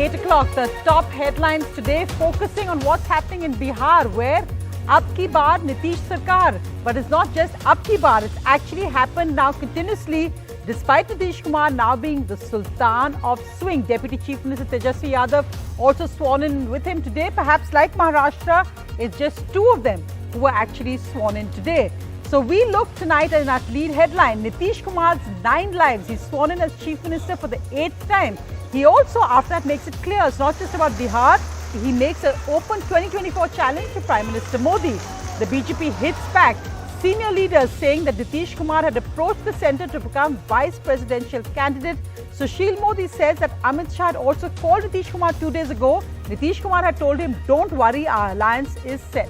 8 o'clock. The top headlines today focusing on what's happening in Bihar, where Ab Ki Baar Nitish Sarkar. But it's not just Ab Ki Baar, it's actually happened now continuously, despite Nitish Kumar now being the Sultan of Swing. Deputy Chief Minister Tejashwi Yadav also sworn in with him today. Perhaps like Maharashtra, it's just two of them who were actually sworn in today. So we look tonight at our lead headline, Nitish Kumar's 9 lives. He's sworn in as Chief Minister for the 8th time. He also, after that, makes it clear it's not just about Bihar. He makes an open 2024 challenge to Prime Minister Modi. The BJP hits back. Senior leaders saying that Nitish Kumar had approached the centre to become vice presidential candidate. Sushil Modi says that Amit Shah had also called Nitish Kumar 2 days ago. Nitish Kumar had told him, "Don't worry, our alliance is set."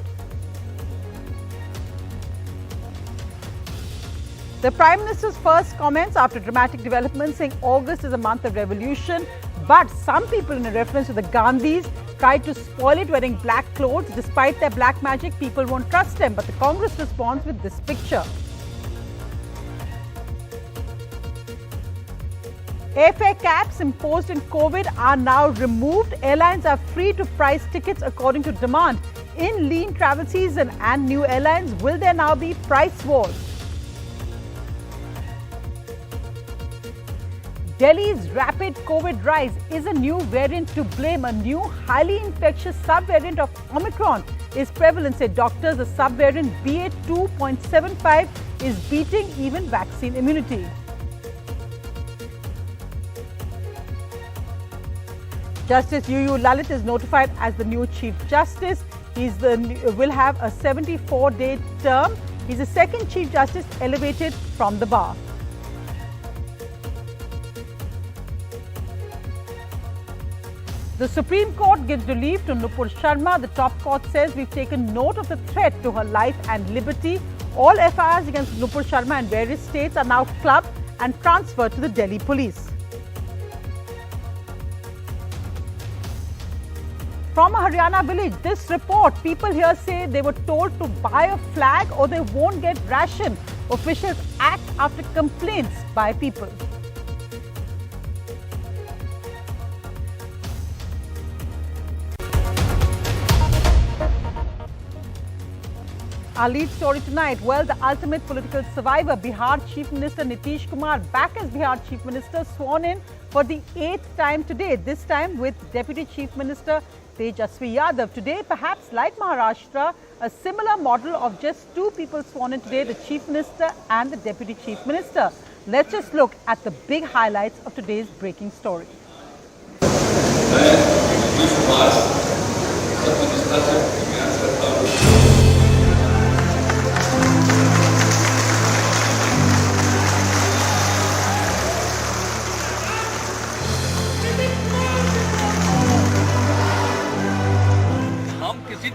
The Prime Minister's first comments after dramatic developments saying August is a month of revolution. But some people, in a reference to the Gandhis, tried to spoil it wearing black clothes. Despite their black magic, people won't trust them. But the Congress responds with this picture. Airfare caps imposed in COVID are now removed. Airlines are free to price tickets according to demand. In lean travel season and new airlines, will there now be price wars? Delhi's rapid COVID rise is a new variant to blame. A new highly infectious subvariant of Omicron is prevalent, say doctors. The subvariant BA.2.75 is beating even vaccine immunity. Justice UU Lalit is notified as the new Chief Justice. Will have a 74-day term. He's the second Chief Justice elevated from the bar. The Supreme Court gives relief to Nupur Sharma. The top court says we've taken note of the threat to her life and liberty. All FIRs against Nupur Sharma in various states are now clubbed and transferred to the Delhi police. From a Haryana village, this report, people here say they were told to buy a flag or they won't get ration. Officials act after complaints by people. Our lead story tonight, well, the ultimate political survivor, Bihar Chief Minister Nitish Kumar, back as Bihar Chief Minister, sworn in for the 8th time today, this time with Deputy Chief Minister Tejashwi Yadav. Today, perhaps like Maharashtra, a similar model of just two people sworn in today, the Chief Minister and the Deputy Chief Minister. Let's just look at the big highlights of today's breaking story.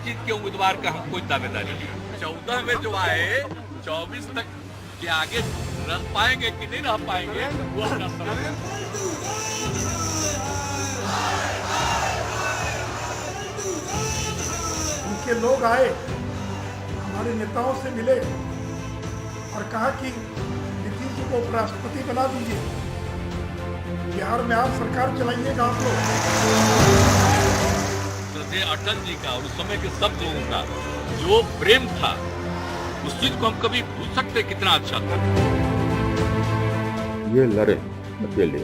चीज के उम्मीदवार का हम कोई दावेदारी नहीं। 14 में जो आए 24 तक के आगे रह पाएंगे कि नहीं रह पाएंगे वो अपना समझ। उनके लोग आए, हमारे नेताओं से मिले और कहा कि नीतीश जी को उपराष्ट्रपति बना दीजिए, बिहार में आप सरकार चलाइएगा आप लोग। अटल जी का और उस समय के सब लोगों का जो प्रेम था, उस चीज को हम कभी भूल सकते कितना अच्छा था। ये लड़े अकेले,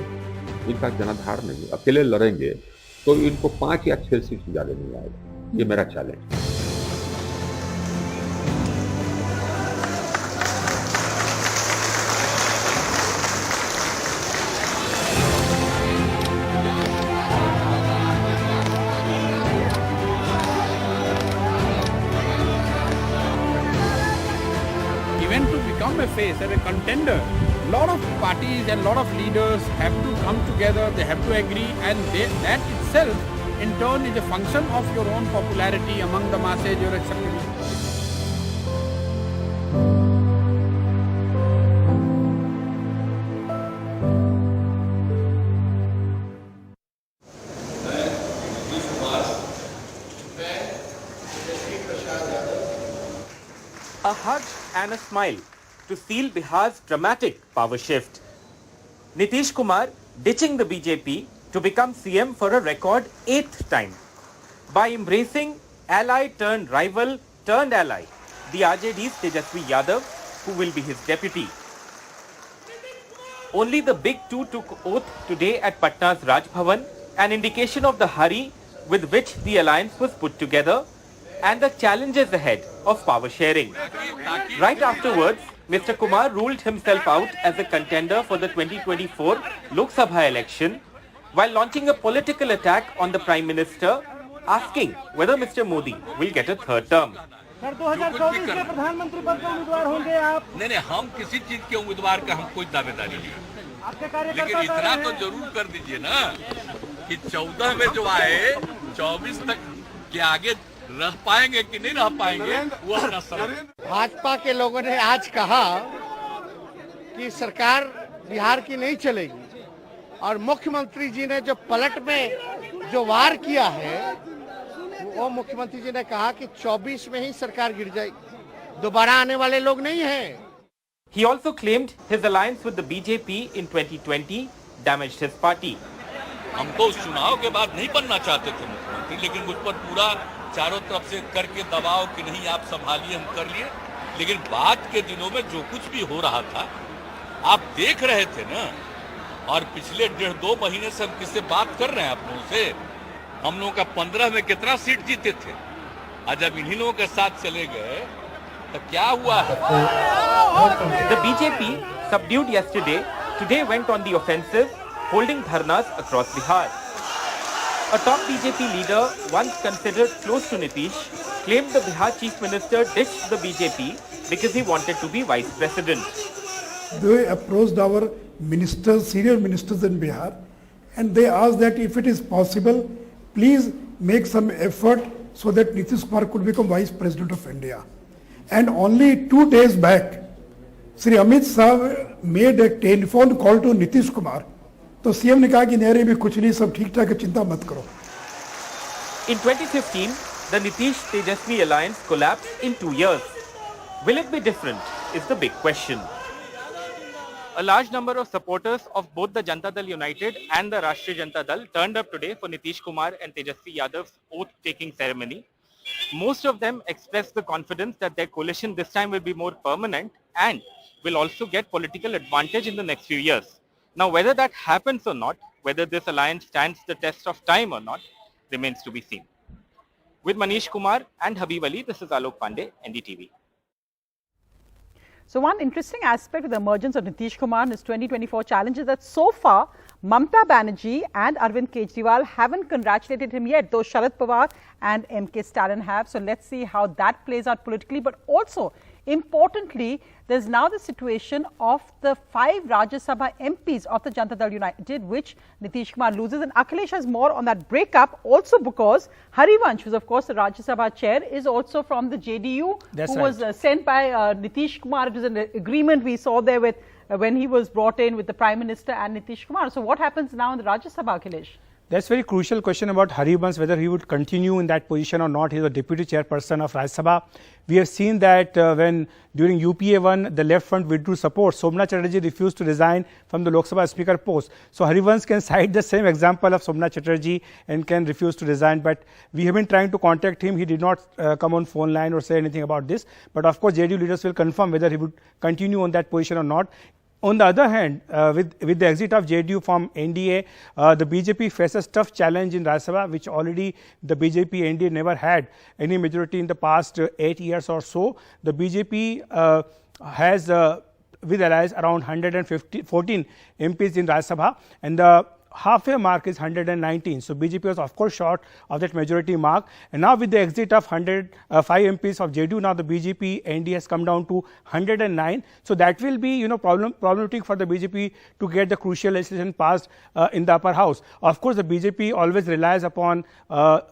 इनका जनाधार नहीं, अकेले लड़ेंगे तो इनको 5 या 6 सीट से ज्यादा नहीं आएगा। ये मेरा challenge. A face and a contender, lot of parties and lot of leaders have to come together, they have to agree, and that itself in turn is a function of your own popularity among the masses, your acceptability. A hug and a smile to seal Bihar's dramatic power shift. Nitish Kumar ditching the BJP to become CM for a record 8th time. By embracing ally-turned-rival turned ally, the RJD's Tejashwi Yadav, who will be his deputy. Only the big two took oath today at Patna's Raj Bhavan, an indication of the hurry with which the alliance was put together and the challenges ahead of power sharing. Right afterwards, Mr. Kumar ruled himself out as a contender for the 2024 Lok Sabha election while launching a political attack on the Prime Minister, asking whether Mr. Modi will get a third term. Sir 2024 के प्रधानमंत्री पद के उम्मीदवार होंगे आप? नहीं, हम किसी चीज के उम्मीदवार का हम कोई दावेदारी नहीं, आपके कार्यकर्ता लेकिन इतना तो जरूर कर दीजिए ना कि 14 में जो आए 24 तक के आगे रह पाएंगे कि नहीं रह पाएंगे वो अपना सवाल। भाजपा के लोगों ने आज कहा कि सरकार बिहार की नहीं चलेगी और मुख्यमंत्री जी ने जो पलट में जो वार किया है वो मुख्यमंत्री जी ने कहा कि 24 में ही सरकार गिर जाएगी, दोबारा आने वाले लोग नहीं हैं। He also claimed his alliance with the BJP in 2020 damaged his party. हम तो उस चुनाव के बाद नहीं बनना चाहते थे मुख्यमंत्री, लेकिन मुझ पर पूरा चारों तरफ से करके दबाव कि नहीं आप संभालिए, हम कर लिए। लेकिन बाद के दिनों में जो कुछ भी हो रहा था आप देख रहे थे ना, और पिछले 1.5-2 महीने से हम किससे बात कर रहे हैं आप लोगों से। हम लोगों का 15 में कितना सीट जीते थे, और जब इन्हीं लोगों के साथ चले गए तो क्या हुआ है? The BJP, subdued yesterday, today went on the offensive, holding dharnas across Bihar. A top BJP leader, once considered close to Nitish, claimed the Bihar Chief Minister ditched the BJP because he wanted to be Vice President. They approached our ministers, senior ministers in Bihar, and they asked that if it is possible, please make some effort so that Nitish Kumar could become Vice President of India. And only 2 days back, Sri Amit Shah made a telephone call to Nitish Kumar. तो CM ने कहा कि नेरे भी कुछ नहीं, सब ठीक ठाक है, चिंता मत करो। In 2015, the Nitish-Tejashwi alliance collapsed in 2 years. Will it be different is the big question. A large number of supporters of both the Janata Dal United and the Rashtriya Janata Dal turned up today for Nitish Kumar and Tejashwi Yadav's oath-taking ceremony. Most of them expressed the confidence that their coalition this time will be more permanent and will also get political advantage in the next few years. Now, whether that happens or not, whether this alliance stands the test of time or not, remains to be seen. With Manish Kumar and Habib Ali, this is Alok Pandey, NDTV. So one interesting aspect of the emergence of Nitish Kumar in his 2024 challenge is that so far, Mamata Banerjee and Arvind Kejriwal haven't congratulated him yet, though Sharad Pawar and MK Stalin have. So let's see how that plays out politically. But also, importantly, there's now the situation of the 5 Rajya Sabha MPs of the Janata Dal United, which Nitish Kumar loses. And Akhilesh has more on that breakup, also because Harivansh, who's of course the Rajya Sabha chair, is also from the JDU, was sent by Nitish Kumar. It was an agreement we saw there with when he was brought in with the Prime Minister and Nitish Kumar. So what happens now in the Rajya Sabha, Akhilesh? That's very crucial question about Harivansh, whether he would continue in that position or not. He is a deputy chairperson of Rajya Sabha. We have seen that when during UPA 1, the left front withdrew support, Somnath Chatterjee refused to resign from the Lok Sabha speaker post. So Harivansh can cite the same example of Somnath Chatterjee and can refuse to resign. But we have been trying to contact him. He did not come on phone line or say anything about this. But of course, JDU leaders will confirm whether he would continue on that position or not. On the other hand, with the exit of JDU from NDA, the BJP faces tough challenge in Rajya Sabha, which already the BJP NDA never had any majority in the past 8 years or so. The BJP has with allies around 114 MPs in Rajya Sabha, and the halfway mark is 119. So BJP was of course short of that majority mark, and now with the exit of 5 MPs of JDU, now the BJP ND has come down to 109. So that will be problematic for the BJP to get the crucial legislation passed in the upper house. Of course, the BJP always relies upon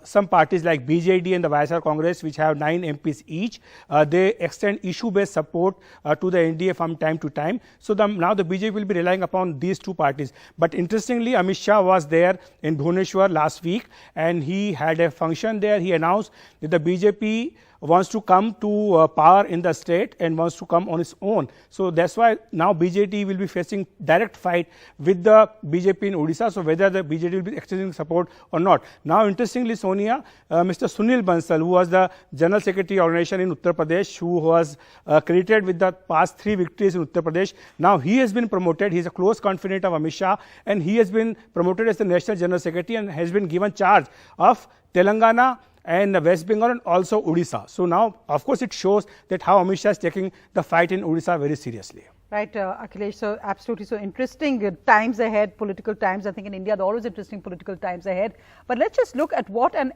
some parties like BJD and the YSR Congress, which have 9 MPs each. They extend issue-based support to the NDA from time to time. So now the BJP will be relying upon these 2 parties. But interestingly, Amit Shah was there in Bhubaneswar last week, and he had a function there. He announced that the BJP wants to come to power in the state and wants to come on its own. So that's why now BJP will be facing direct fight with the BJP in Odisha. So whether the BJP will be extending support or not. Now, interestingly, Sonia, Mr. Sunil Bansal, who was the General Secretary organization in Uttar Pradesh, who was credited with the past 3 victories in Uttar Pradesh, now he has been promoted. He is a close confidant of Amit Shah, and he has been promoted as the National General Secretary and has been given charge of Telangana and West Bengal and also Odisha. So now, of course, it shows that how Amit Shah is taking the fight in Odisha very seriously. Right, Akhilesh, so absolutely, so interesting times ahead, political times. I think in India, there are always interesting political times ahead. But let's just look at what an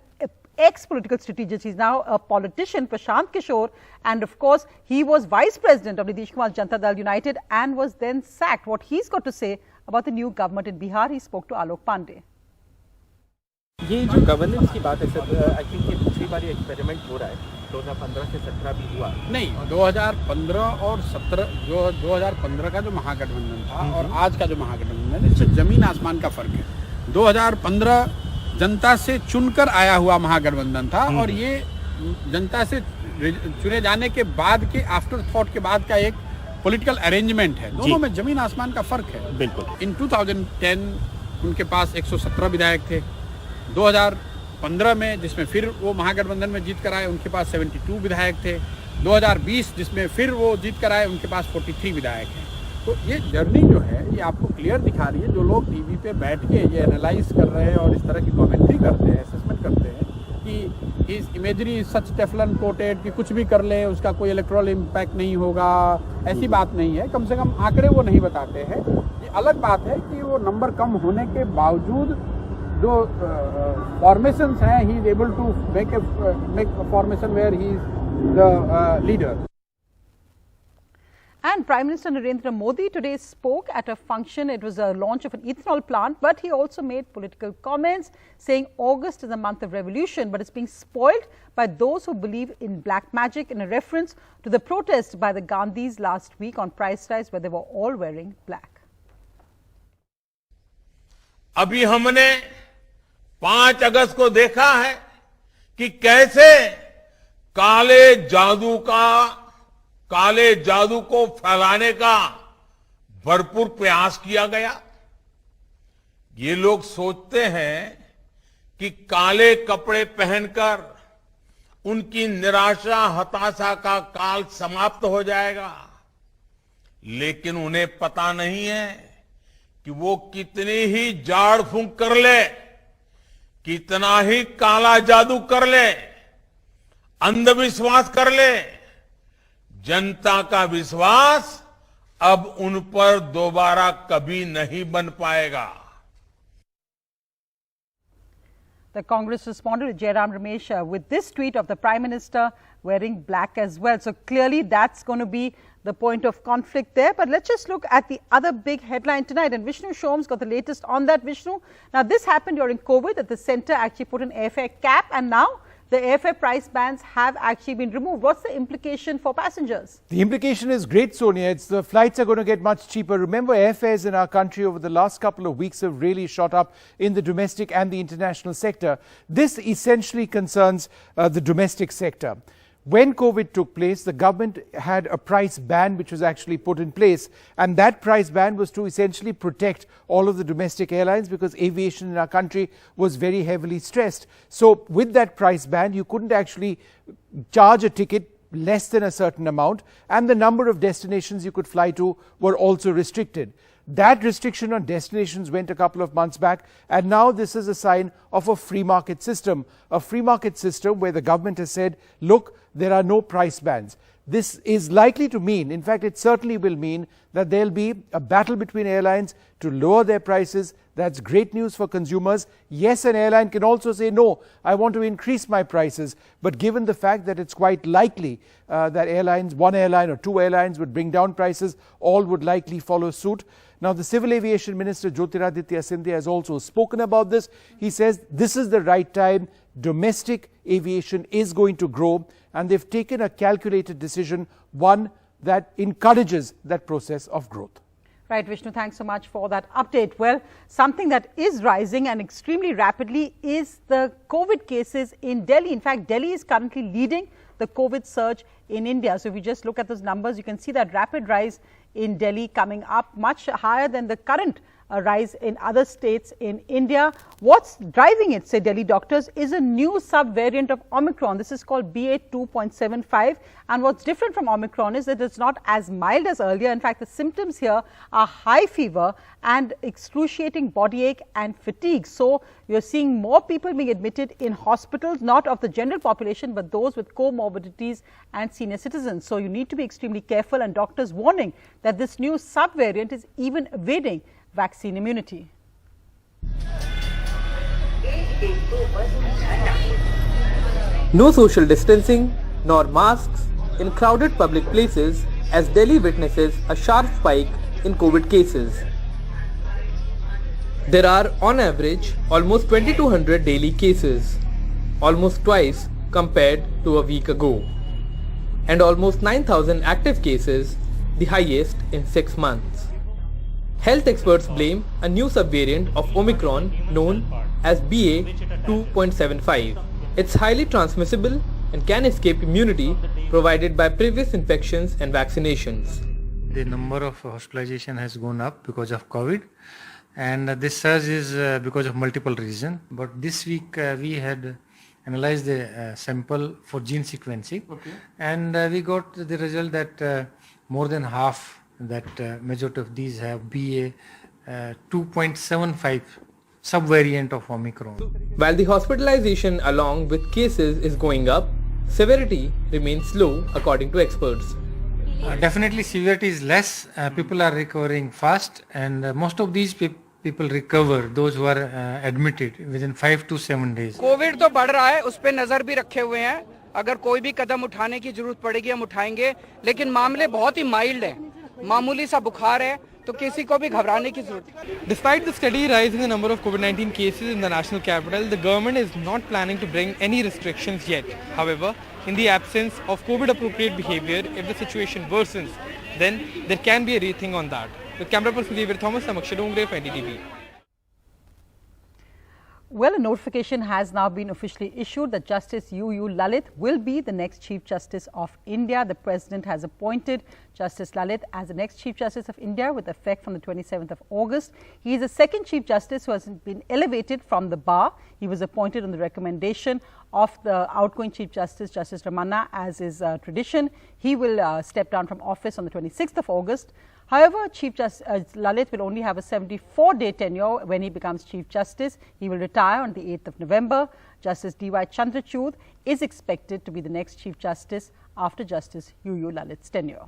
ex-political strategist, he's now a politician, Prashant Kishor, and of course, he was Vice President of Nitish Kumar's Janata Dal United and was then sacked. What he's got to say about the new government in Bihar, he spoke to Alok Pandey. ये जो governance की बात है sir, I think ये दूसरी बार experiment हो रहा है. 2015 से 17 भी हुआ नहीं. 2015 और 17 जो 2015 का जो महागठबंधन था और आज का जो महागठबंधन है, इससे जमीन आसमान का फर्क है. 2015 जनता से चुनकर आया हुआ महागठबंधन था और ये जनता से चुने जाने के बाद के आफ्टर थॉट के बाद का एक पॉलिटिकल अरेंजमेंट है. दोनों में जमीन आसमान का फर्क है. बिल्कुल. इन 2010 उनके पास 117 विधायक थे. 2015 में जिसमें फिर वो महागठबंधन में जीत कर आए, उनके पास 72 विधायक थे. 2020 जिसमें फिर वो जीत कर आए, उनके पास 43 विधायक हैं. तो ये जर्नी जो है ये आपको क्लियर दिखा रही है. जो लोग टीवी पे बैठ के ये एनालाइज कर रहे हैं और इस तरह की कमेंट्री करते हैं, असेसमेंट करते हैं कि इस इमेजरी सच टेफलन कोटेड कि कुछ भी कर ले उसका कोई इलेक्ट्रल इम्पैक्ट नहीं होगा, ऐसी बात नहीं है. कम से कम आंकड़े वो नहीं बताते हैं. ये अलग बात है कि वो नंबर कम होने के बावजूद जो फॉर्मेशंस हैं, he is able to make a formation where he is the leader. And Prime Minister Narendra Modi today spoke at a function. It was a launch of an ethanol plant, but he also made political comments saying August is a month of revolution, but it's being spoiled by those who believe in black magic, in a reference to the protest by the Gandhis last week on price rise where they were all wearing black. अभी हमने 5 अगस्त को देखा है कि कैसे काले जादू को फैलाने का भरपूर प्रयास किया गया. ये लोग सोचते हैं कि काले कपड़े पहनकर उनकी निराशा हताशा का काल समाप्त हो जाएगा, लेकिन उन्हें पता नहीं है कि वो कितनी ही झाड़ फूंक कर ले, कितना ही काला जादू कर ले, अंधविश्वास कर ले, जनता का विश्वास अब उन पर दोबारा कभी नहीं बन पाएगा. The Congress responded to Jairam Ramesh with this tweet of the Prime Minister wearing black as well. So clearly that's going to be the point of conflict there. But let's just look at the other big headline tonight. And Vishnu Shom's got the latest on that, Vishnu. Now this happened during COVID, that the centre actually put an airfare cap, and now the airfare price bans have actually been removed. What's the implication for passengers? The implication is great, Sonia. The flights are going to get much cheaper. Remember, airfares in our country over the last couple of weeks have really shot up in the domestic and the international sector. This essentially concerns the domestic sector. When COVID took place, the government had a price ban which was actually put in place, and that price ban was to essentially protect all of the domestic airlines because aviation in our country was very heavily stressed. So with that price ban, you couldn't actually charge a ticket less than a certain amount, and the number of destinations you could fly to were also restricted. That restriction on destinations went a couple of months back, and now this is a sign of a free market system. A free market system where the government has said, look, there are no price bans. This is likely to mean, in fact it certainly will mean, that there will be a battle between airlines to lower their prices. That's great news for consumers. Yes, an airline can also say, no, I want to increase my prices. But given the fact that it's quite likely that airlines, one airline or two airlines would bring down prices, all would likely follow suit. Now, the Civil Aviation Minister Jyotiraditya Scindia has also spoken about this. He says this is the right time. Domestic aviation is going to grow, and they've taken a calculated decision, one that encourages that process of growth. Right, Vishnu, thanks so much for that update. Well, something that is rising and extremely rapidly is the COVID cases in Delhi. In fact, Delhi is currently leading the the COVID surge in India. So if you just look at those numbers, you can see that rapid rise in Delhi coming up much higher than the current rise in other states in India. What's driving it, say Delhi doctors, is a new sub-variant of Omicron. This is called BA 2.75, and what's different from Omicron is that it's not as mild as earlier. In fact, the symptoms here are high fever and excruciating body ache and fatigue. So you're seeing more people being admitted in hospitals, not of the general population, but those with comorbidities and senior citizens. So you need to be extremely careful, and doctors warning that this new sub-variant is even evading vaccine immunity. No social distancing nor masks in crowded public places as Delhi witnesses a sharp spike in COVID cases. There are on average almost 2200 daily cases, almost twice compared to a week ago, and almost 9000 active cases, the highest in 6 months. Health experts blame a new subvariant of Omicron known as BA 2.75. It's highly transmissible and can escape immunity provided by previous infections and vaccinations. The number of hospitalization has gone up because of COVID, and this surge is because of multiple reasons. But this week we had analyzed the sample for gene sequencing, and we got the result that more than half, that majority of these have BA 2.75 subvariant of Omicron. While the hospitalization along with cases is going up, severity remains low according to experts. Definitely severity is less, people are recovering fast, and most of these people recover, those who are admitted within 5 to 7 days. Covid तो बढ़ रहा है, उस पे नजर भी रखे हुए हैं. अगर कोई भी कदम उठाने की जरूरत पड़ेगी हम उठाएंगे, लेकिन मामले बहुत ही माइल्ड हैं. मामूली सा बुखार है, तो किसी को भी घबराने की जरूरत नहीं. Despite the steady rise in the number of COVID-19 cases in the national capital, the government is not planning to bring any restrictions yet. However, in the absence of COVID-appropriate behavior, if the situation worsens, then there can be a rethink on that. With camera person David Thomas, I'm Akshay Dongre for NDTV. Well, a notification has now been officially issued that Justice U.U. Lalit will be the next Chief Justice of India. The President has appointed Justice Lalit as the next Chief Justice of India with effect from the 27th of August. He is the second Chief Justice who has been elevated from the bar. He was appointed on the recommendation of the outgoing Chief Justice, Justice Ramana, as is tradition. He will step down from office on the 26th of August. However, Chief Justice Lalit will only have a 74-day tenure when he becomes Chief Justice. He will retire on the 8th of November. Justice D.Y. Chandrachud is expected to be the next Chief Justice after Justice U.U. Lalit's tenure.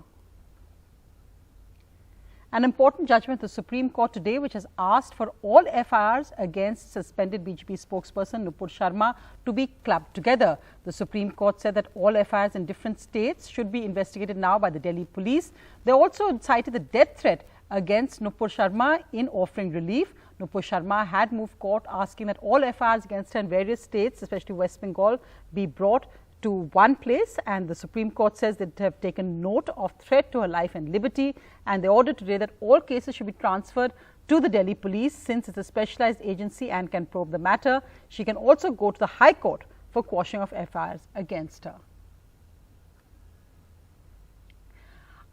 An important judgment of the Supreme Court today, which has asked for all FIRs against suspended BJP spokesperson Nupur Sharma to be clubbed together. The Supreme Court said that all FIRs in different states should be investigated now by the Delhi police. They also cited the death threat against Nupur Sharma in offering relief. Nupur Sharma had moved court asking that all FIRs against her in various states, especially West Bengal, be brought to one place, and the Supreme Court says that they have taken note of threat to her life and liberty, and they ordered today that all cases should be transferred to the Delhi police since it's a specialized agency and can probe the matter. She can also go to the High Court for quashing of FIRs against her.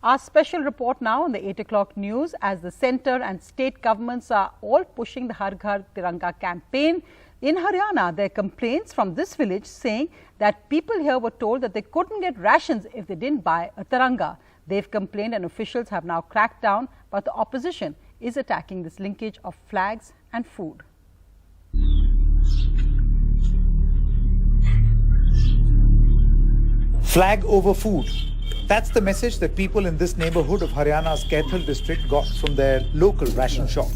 Our special report now on the 8 o'clock news, as the centre and state governments are all pushing the Har Ghar Tiranga campaign. In Haryana, there are complaints from this village saying that people here were told that they couldn't get rations if they didn't buy a Tiranga. They've complained and officials have now cracked down, but the opposition is attacking this linkage of flags and food. Flag over food. That's the message that people in this neighborhood of Haryana's Kaithal district got from their local ration shop.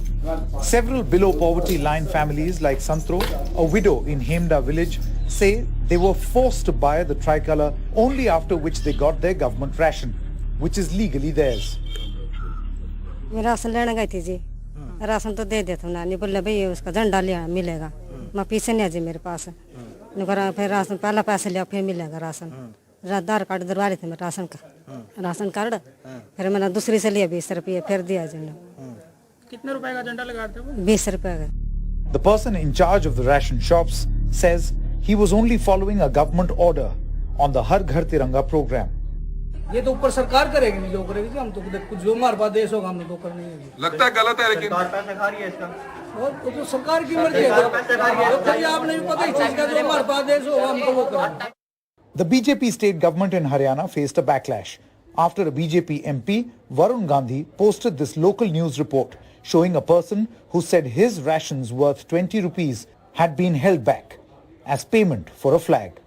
Several below poverty line families like Santro, a widow in Hemda village, say they were forced to buy the tricolour only after which they got their government ration, which is legally theirs. Ration लेने गई थी जी, ration तो दे देता हूँ ना, नहीं बोले भाई उसका झंडा लिया मिलेगा, मैं पीछे नहीं जी मेरे पास, निकला फिर राशन पहला पैसे लिया फिर मिलेगा राशन, आधार कार्ड दरवा रहे थे मैं राशन कार्ड, फिर मैंने दूसरी से लिया 20 रुपये फिर दिया जी ने. कितने रुपए का झंडा लगाते हो? 20 रुपए का. The person in charge of the ration shops says he was only following a government order on the Har Ghar Tiranga program. ये तो ऊपर सरकार करेगी नहीं जो करेगी हम तो कुछ जो हमारे पास देश होगा हमने तो करनी है लगता है गलत है लेकिन सरकार पैसे खा रही है इसका और तो सरकार की मर्जी है तो आप नहीं पता इस चीज का जो हमारे पास देश होगा हम तो वो करेंगे. The BJP state government in Haryana faced a backlash after a BJP MP, Varun Gandhi, posted this local news report showing a person who said his rations worth 20 rupees had been held back as payment for a flag.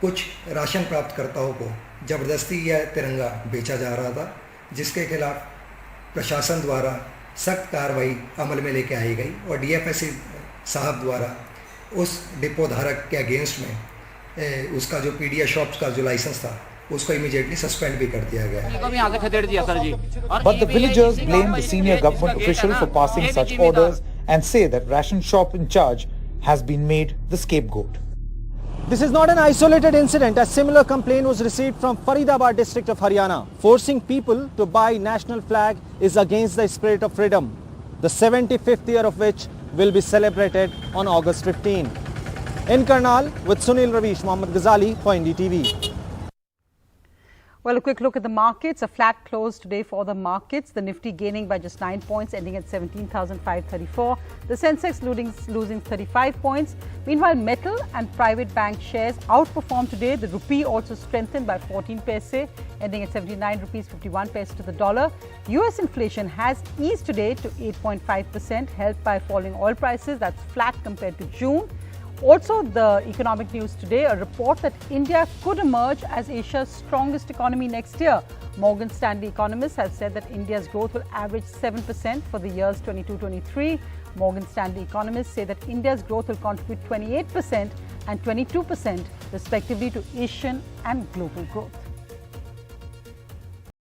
कुछ ration प्राप्तकर्ताओं को जबरदस्ती यह तिरंगा बेचा जा रहा था जिसके खिलाफ प्रशासन द्वारा सख्त कार्रवाई अमल में लेके आई गई और डीएफएससी साहब द्वारा उस डिपो धारक के अगेंस्ट में उसका जो पीडीएस शॉप्स का जो लाइसेंस था उसको इमीडिएटली सस्पेंड भी कर दिया गया. But the villagers blame the senior government official for passing such orders and say that ration shop in charge has been made the scapegoat. This is not an isolated incident. A similar complaint was received from Faridabad district of Haryana. Forcing people to buy national flag is against the spirit of freedom, the 75th year of which will be celebrated on August 15. In Karnal, with Sunil Ravish, Mohammad Ghazali for NDTV. Well, a quick look at the markets. A flat close today for the markets. The Nifty gaining by just 9 points, ending at 17,534. The Sensex losing 35 points. Meanwhile, metal and private bank shares outperformed today. The rupee also strengthened by 14 paise, ending at 79 rupees 51 paise to the dollar. US inflation has eased today to 8.5%, helped by falling oil prices. That's flat compared to June. Also, the economic news today, a report that India could emerge as Asia's strongest economy next year. Morgan Stanley economists have said that India's growth will average 7% for the years 22-23. Morgan Stanley economists say that India's growth will contribute 28% and 22% respectively to Asian and global growth.